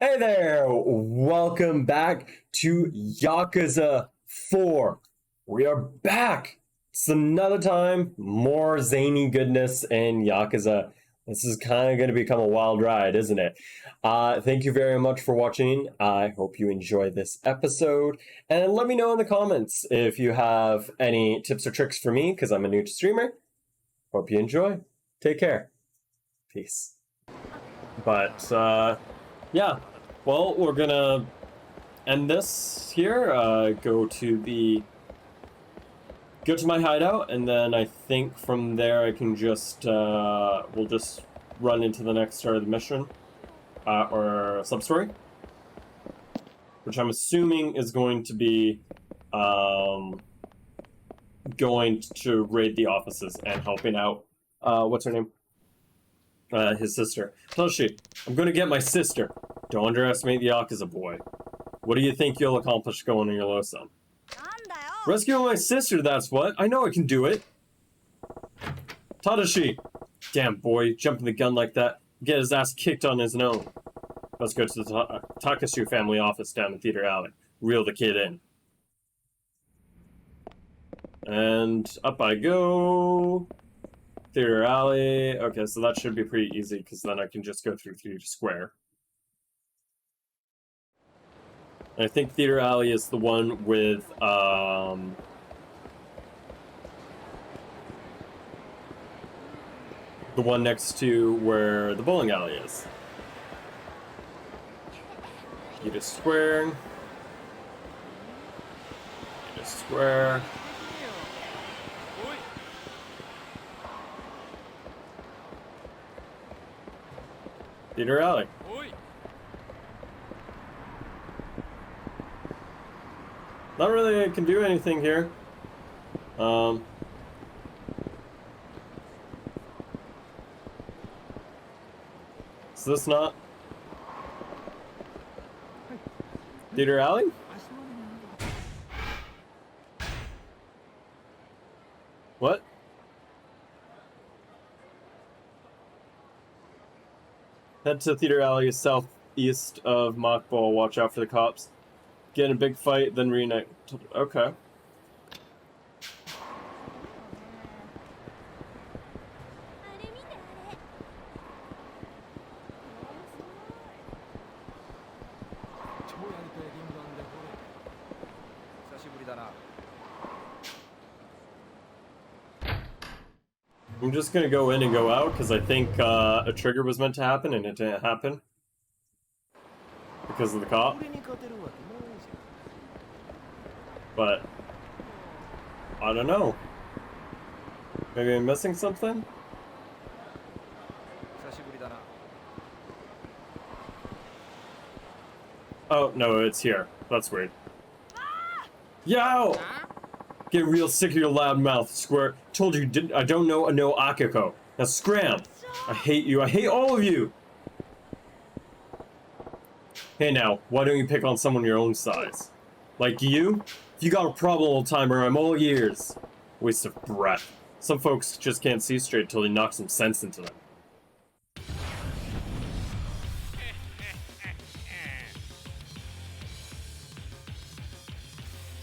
Hey there! Welcome back to Yakuza 4. We are back! It's another time, more zany goodness in Yakuza. This is kind of going to become a wild ride, isn't it? Thank you very much for watching. I hope you enjoy this episode. And let me know in the comments if you have any tips or tricks for me, because I'm a new streamer. Hope you enjoy. Take care. Peace. Yeah, well, we're gonna end this here, go to my hideout, and then I think from there I can just, we'll just run into the next part of the mission, or sub-story, which I'm assuming is going to be, going to raid the offices and helping out, what's her name? His sister. Toshi, I'm gonna get my sister. Don't underestimate the Yakuza boy. What do you think you'll accomplish going on your low-sun? Rescuing my sister, that's what. I know I can do it. Tadashi! Damn boy, jumping the gun like that. Get his ass kicked on his own. Let's go to the Takashu family office down in Theater Alley. Reel the kid in. And up I go. Theater Alley. Okay, so that should be pretty easy, because then I can just go through Theater Square. And I think Theater Alley is the one with, the one next to where the bowling alley is. Theater Square. Theater Square. Theater Alley. Not really I can do anything here. Is this not Theater Alley? What? Head to Theater Alley southeast of Mockball. Watch out for the cops. Get in a big fight, then reunite. Okay. I'm just gonna go in and go out, because I think a trigger was meant to happen and it didn't happen. Because of the cop. But I don't know. Maybe I'm missing something? Oh, no, it's here. That's weird. Yo! Get real sick of your loud mouth, Square. Told you I don't know a no Akiko. Now scram! I hate you. I hate all of you! Hey now, why don't you pick on someone your own size? Like you? If you got a problem, old timer, I'm all ears. Waste of breath. Some folks just can't see straight till they knock some sense into them.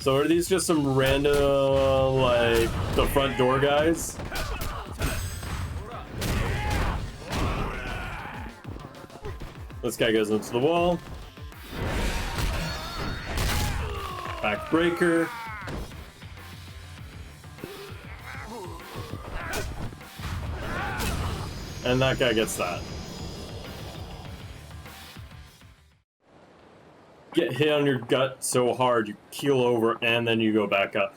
So are these just some random, like, the front door guys? This guy goes into the wall. Backbreaker. And that guy gets that. Get hit on your gut so hard you keel over and then you go back up.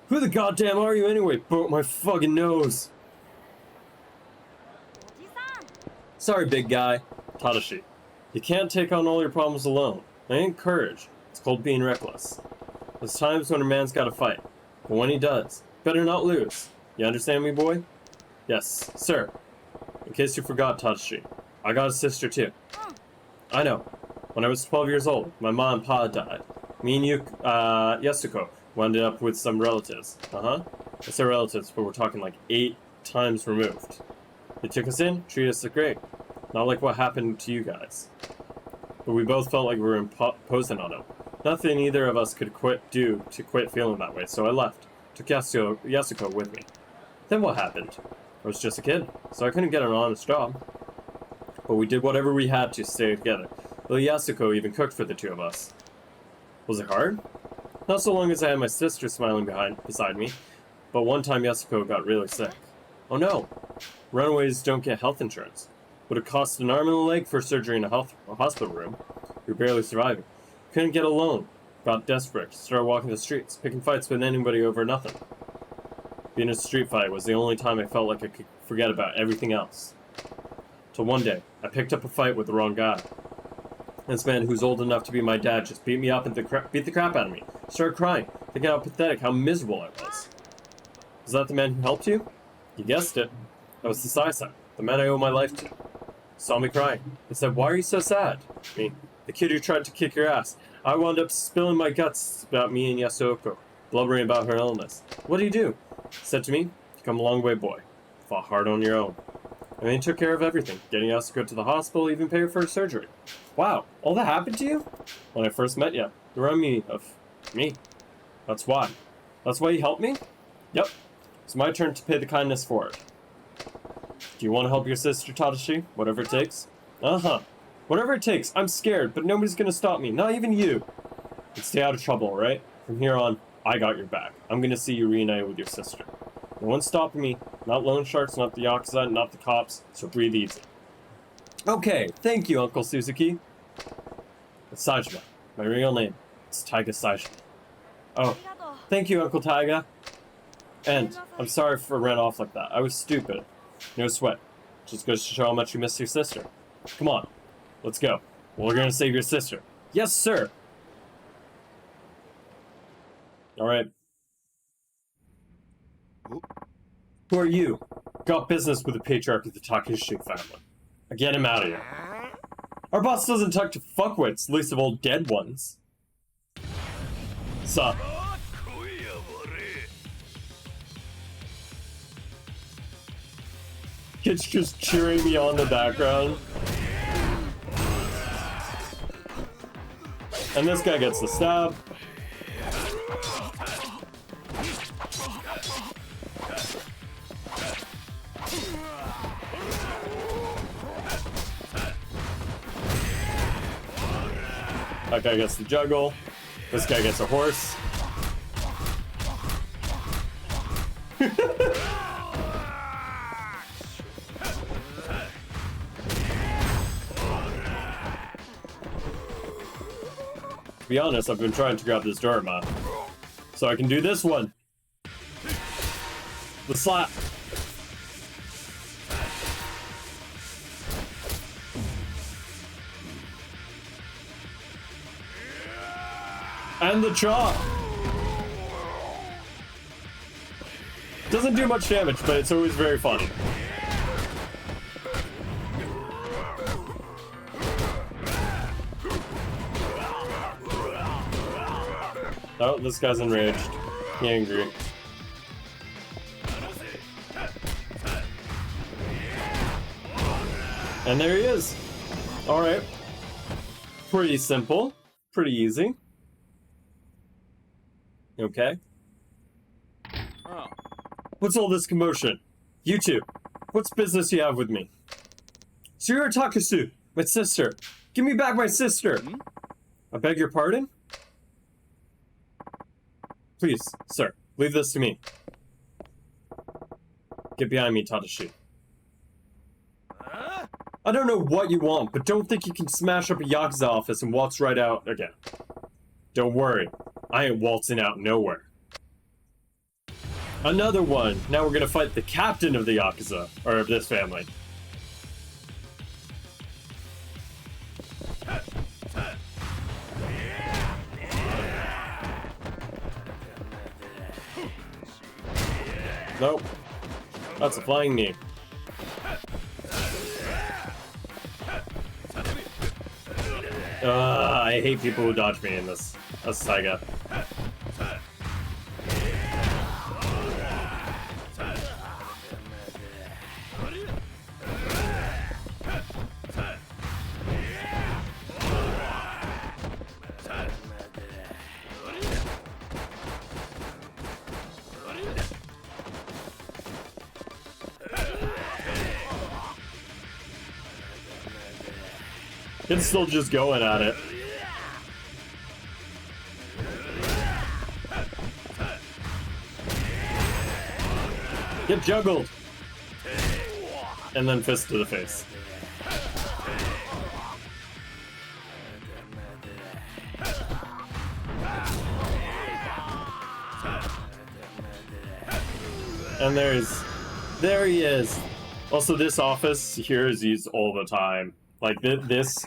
Who the goddamn are you anyway? Broke my fucking nose. Sorry, big guy. Tadashi, you can't take on all your problems alone. I ain't courage. It's called being reckless. There's times when a man's gotta fight, but when he does, better not lose. You understand me, boy? Yes, sir. In case you forgot, Tadashi, I got a sister too. I know. When I was 12 years old, my mom and pa died. Me and Yasuko wound up with some relatives. I say relatives, but we're talking like 8 times removed. They took us in, treated us great. Not like what happened to you guys. but we both felt like we were imposing on him. Nothing either of us could do to quit feeling that way, so I left. Took Yasuko with me. Then what happened? I was just a kid, so I couldn't get an honest job. But we did whatever we had to stay together. Though Yasuko even cooked for the two of us. Was it hard? Not so long as I had my sister smiling beside me, but one time Yasuko got really sick. Oh no! Runaways don't get health insurance. Would have cost an arm and a leg for surgery in a hospital room. We were barely surviving. Couldn't get a loan. Got desperate. Started walking the streets, picking fights with anybody over nothing. Being in a street fight was the only time I felt like I could forget about everything else. Till one day, I picked up a fight with the wrong guy. This man who's old enough to be my dad just beat me up and beat the crap out of me. Started crying, thinking how pathetic, how miserable I was. Was that the man who helped you? You guessed it. That was the Sai-san, the man I owe my life to. Saw me crying. He said, "Why are you so sad?" Me, the kid who tried to kick your ass. I wound up spilling my guts about me and Yasuko, blubbering about her illness. What did he do? He said to me, "You come a long way, boy. Fought hard on your own." And then he took care of everything, getting Yasuko to the hospital, even paid for her surgery. Wow, all that happened to you? When I first met you, you reminded me of me. That's why. That's why you helped me? Yep. It's my turn to pay the kindness for it. Do you want to help your sister, Tadashi? Whatever it takes? Uh-huh. Whatever it takes. I'm scared, but nobody's gonna stop me. Not even you. And stay out of trouble, alright? From here on, I got your back. I'm gonna see you reunited with your sister. No one's stopping me. Not loan sharks, not the Yakuza, not the cops. So breathe easy. Okay, thank you, Uncle Suzuki. It's Sajima. My real name. It's Taiga Sajima. Oh, thank you, Uncle Taiga. And I'm sorry for ran off like that. I was stupid. No sweat. Just goes to show how much you miss your sister. Come on. Let's go. We're gonna save your sister. Yes, sir! Alright. Who are you? Got business with the patriarch of the Takeshi family. Get him out of here. Our boss doesn't talk to fuckwits, least of all dead ones. Sup? Kids just cheering me on in the background. And this guy gets the stab. That guy gets the juggle. This guy gets a horse. To be honest, I've been trying to grab this Dorama. So I can do this one. The slap. And the chop. Doesn't do much damage, but it's always very funny. Oh, this guy's enraged. Angry. And there he is. Alright. Pretty simple. Pretty easy. Okay. Oh. What's all this commotion? You two, what's business you have with me? Shiro Takasu, my sister. Give me back my sister. I beg your pardon? Please, sir, leave this to me. Get behind me, Tadashi. I don't know what you want, but don't think you can smash up a Yakuza office and waltz right out again. Don't worry, I ain't waltzing out nowhere. Another one! Now we're gonna fight the captain of the Yakuza, or of this family. Nope. That's a flying knee. I hate people who dodge me in this. That's Taiga. It's still just going at it. Get juggled! And then fist to the face. And there he is. Also, this office here is used all the time. Like, this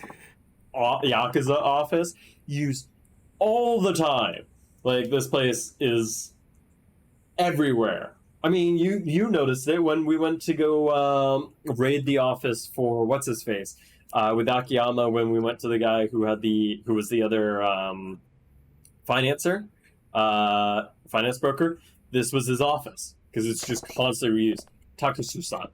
Yakuza office, used all the time. Like, this place is everywhere. I mean, you noticed it when we went to go raid the office for what's-his-face with Akiyama, when we went to the guy who was the other finance broker. This was his office, because it's just constantly reused. Takusu-san.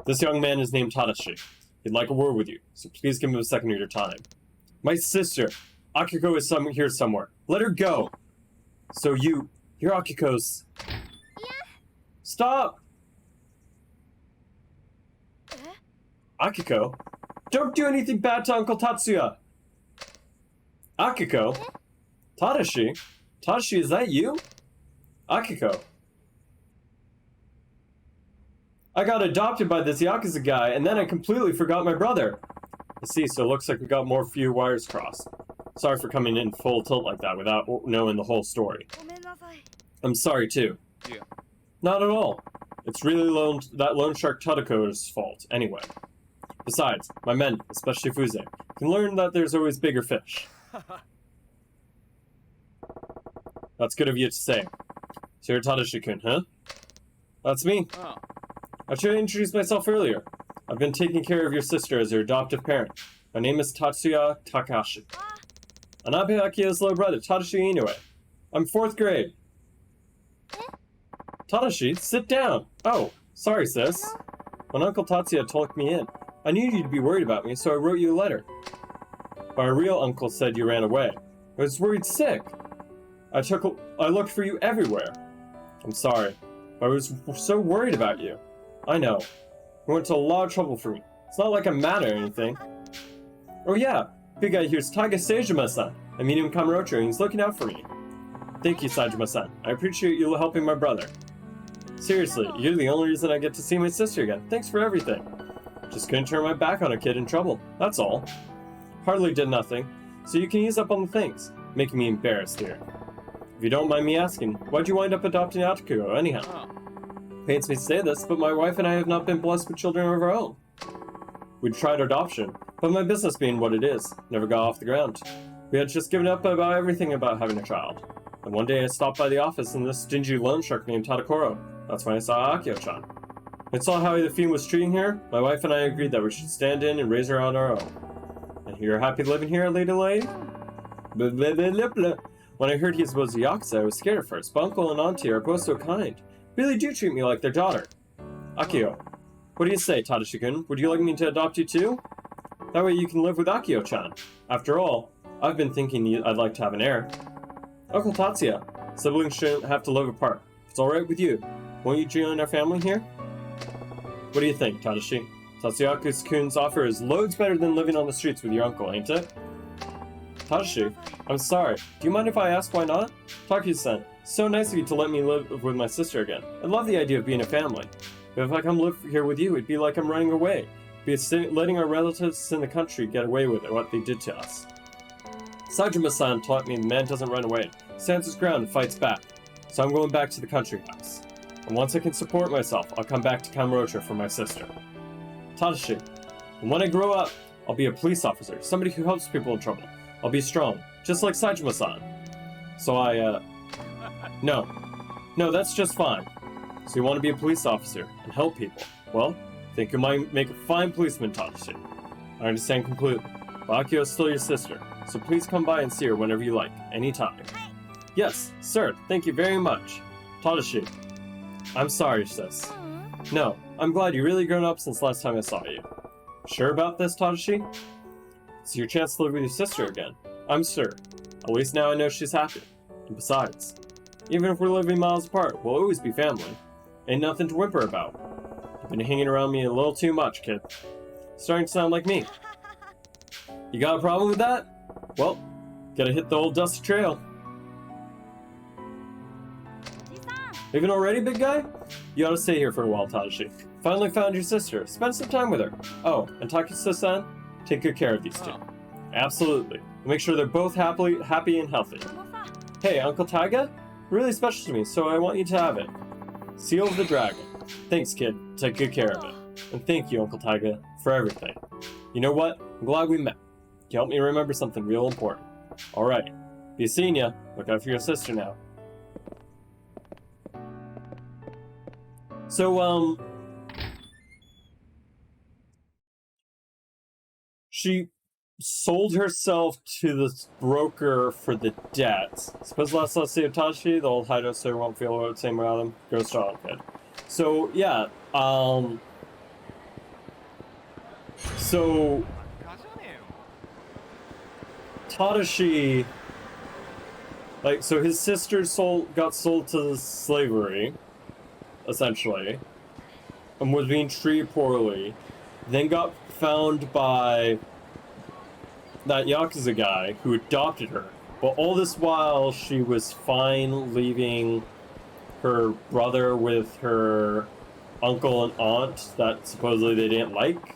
This young man is named Tadashi. He'd like a word with you, so please give him a second of your time. My sister, Akiko, is here somewhere. Let her go. So you're Akiko's... Yeah. Stop! Akiko? Don't do anything bad to Uncle Tatsuya! Akiko? Tadashi? Tadashi, is that you? Akiko? I got adopted by this Yakuza guy, and then I completely forgot my brother. I see, so it looks like we got more few wires crossed. Sorry for coming in full tilt like that without knowing the whole story. I'm sorry, too. Yeah. Not at all. It's really that lone shark Tadako's fault, anyway. Besides, my men, especially Fuze, can learn that there's always bigger fish. That's good of you to say. So you're Tadashi-kun, huh? That's me. Oh. I should have introduced myself earlier. I've been taking care of your sister as your adoptive parent. My name is Tatsuya Takahashi. And I'm Akio's little brother, Tadashi Inoue. I'm 4th grade. Tadashi, sit down. Oh, sorry, sis. When Uncle Tatsuya took me in, I knew you'd be worried about me, so I wrote you a letter. But our real uncle said you ran away. I was worried sick. I looked for you everywhere. I'm sorry, but I was so worried about you. I know. You went to a lot of trouble for me. It's not like I'm mad or anything. Oh yeah, big guy here's Taiga Seijima-san. I meet him in Kamurocho and he's looking out for me. Thank you, Seijima-san. I appreciate you helping my brother. Seriously, you're the only reason I get to see my sister again. Thanks for everything. Just couldn't turn my back on a kid in trouble. That's all. Hardly did nothing, so you can ease up on the things, making me embarrassed here. If you don't mind me asking, why'd you wind up adopting Akiko anyhow? Oh. Pains me to say this, but my wife and I have not been blessed with children of our own. We'd tried adoption, but my business being what it is, never got off the ground. We had just given up about everything about having a child. And one day I stopped by the office and this stingy loan shark named Tadakoro. That's when I saw Akio-chan. I saw how the fiend was treating her. My wife and I agreed that we should stand in and raise her on our own. And you're happy living here, lady? Blah, blah, blah, blah, blah. When I heard he was a Yakuza, I was scared at first, but uncle and auntie are both so kind. Really do treat me like their daughter. Akio, what do you say, Tadashi-kun? Would you like me to adopt you too? That way you can live with Akio-chan. After all, I've been thinking I'd like to have an heir. Uncle Tatsuya, siblings shouldn't have to live apart. If it's alright with you, won't you join our family here? What do you think, Tadashi? Tatsuya-kun's offer is loads better than living on the streets with your uncle, ain't it? Tadashi, I'm sorry. Do you mind if I ask why not? Takuya-san, so nice of you to let me live with my sister again. I love the idea of being a family. But if I come live here with you, it'd be like I'm running away. It'd be letting our relatives in the country get away with it, what they did to us. Sajima-san taught me the man doesn't run away. He stands his ground and fights back. So I'm going back to the country house. And once I can support myself, I'll come back to Kamurocho for my sister. Tadashi, and when I grow up, I'll be a police officer, somebody who helps people in trouble. I'll be strong, just like Sajima-san. So No, that's just fine. So you want to be a police officer and help people. Well, I think you might make a fine policeman, Tadashi. I understand completely. But Akio is still your sister, so please come by and see her whenever you like, anytime. Yes, sir, thank you very much. Tadashi, I'm sorry, sis. No, I'm glad you really grown up since last time I saw you. Sure about this, Tadashi? It's your chance to live with your sister again. I'm sure. At least now I know she's happy. And besides, even if we're living miles apart, we'll always be family. Ain't nothing to whimper about. You've been hanging around me a little too much, kid. Starting to sound like me. You got a problem with that? Well, gotta hit the old dusty trail. Leaving already, big guy? You ought to stay here for a while, Tadashi. Finally found your sister. Spend some time with her. Oh, and Takusa-san, take good care of these two. Absolutely. Make sure they're both happy and healthy. Hey, Uncle Taiga? Really special to me, so I want you to have it. Seal of the Dragon. Thanks, kid. Take good care of it. And thank you, Uncle Taiga, for everything. You know what? I'm glad we met. You helped me remember something real important. Alright. Be seeing ya. Look out for your sister now. So, she sold herself to this broker for the debts. Suppose last see Tachi, the old hideout so won't feel the same around him. Go strong, kid. So, yeah, so Tadashi, like, so his sister got sold to slavery, essentially, and was being treated poorly, then got found by that Yakuza guy who adopted her. But all this while, she was fine leaving her brother with her uncle and aunt that supposedly they didn't like.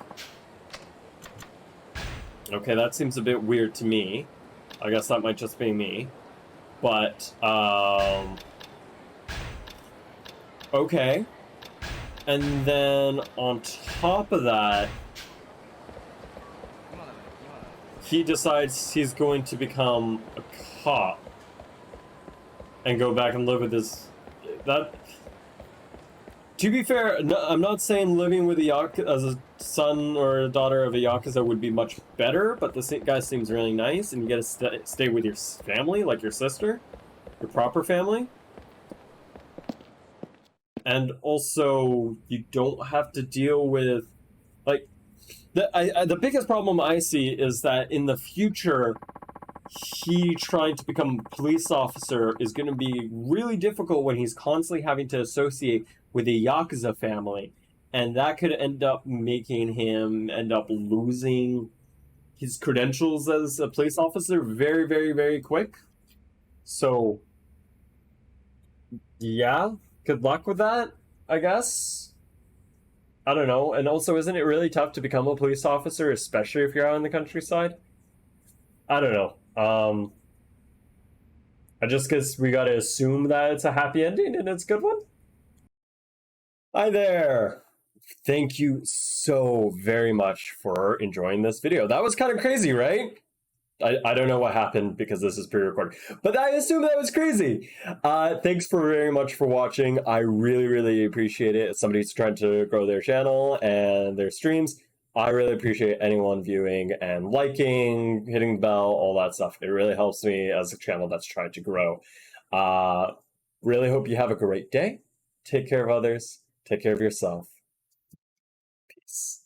Okay, that seems a bit weird to me. I guess that might just be me. But, okay. And then on top of that, he decides he's going to become a cop and go back and live with his... That... To be fair, no, I'm not saying living with as a son or a daughter of a Yakuza would be much better, but this guy seems really nice, and you gotta stay with your family, like your sister, your proper family. And also, you don't have to deal with, like, the biggest problem I see is that in the future, he trying to become a police officer is going to be really difficult when he's constantly having to associate with a Yakuza family. And that could end up making him end up losing his credentials as a police officer very, very, very quick. So, yeah, good luck with that, I guess. I don't know. And also, isn't it really tough to become a police officer, especially if you're out in the countryside? I don't know. I just guess we gotta assume that it's a happy ending and it's a good one. Hi there. Thank you so very much for enjoying this video. That was kind of crazy, right? I don't know what happened because this is pre-recorded, but I assume that was crazy. Thanks very much for watching. I really, really appreciate it. If somebody's trying to grow their channel and their streams, I really appreciate anyone viewing and liking, hitting the bell, all that stuff. It really helps me as a channel that's trying to grow. Really hope you have a great day. Take care of others. Take care of yourself. Peace.